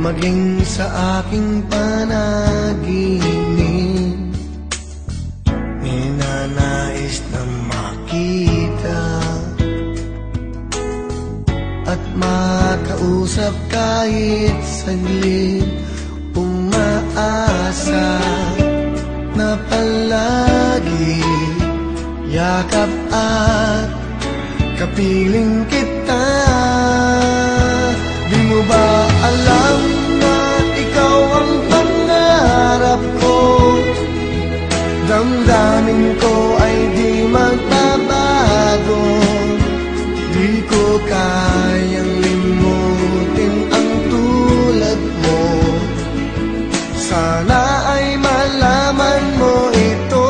maging sa aking panaginip, ninanais na makita at makausap kahit saglit. Umaasa na palagi yakap at kapiling kita. Di mo ba alam na ikaw ang pangarap ko? Damdamin ko ay di magbabago. Di ko kayang limutin ang tulad mo. Sana ay malaman mo ito.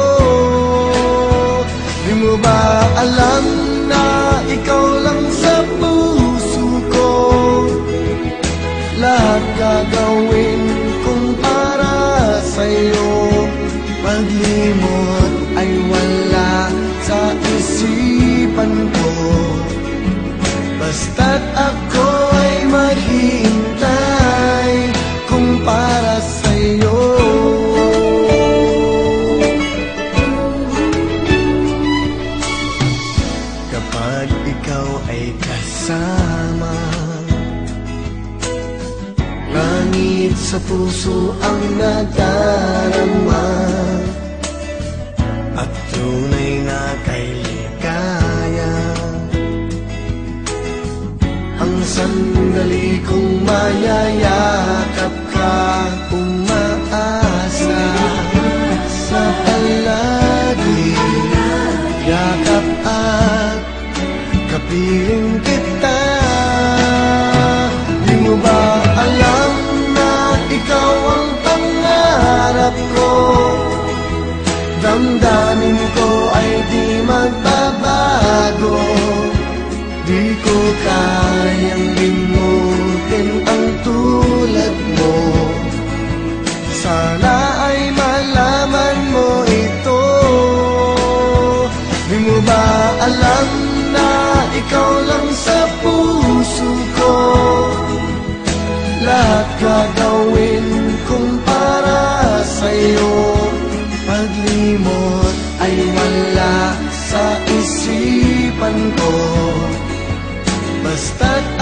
Di mo ba alam na ikaw lang sa puso ko? Lahat gagawin kong para sa'yo. Paglimot ay wala sa isipan ko. Basta't ako ay maghihintay kung para sa'yo. Kapag ikaw ay kasama, langit sa puso ang nadarama, at tunay na kay ligaya. Ang sandali kong mayayakap ka, umaasa sa palagi yakap at kapiling kita. Di mo ba alam na ikaw ang pangarap ko? Damdamin ko ay di magbabago. Di ko kayang limutin ang tulad mo. Sana ay malaman mo ito. Di mo ba alam na ikaw lang sa puso ko? Lahat gagawin kong para sa'yo. Paglimot ay wala sa isipan ko. Basta't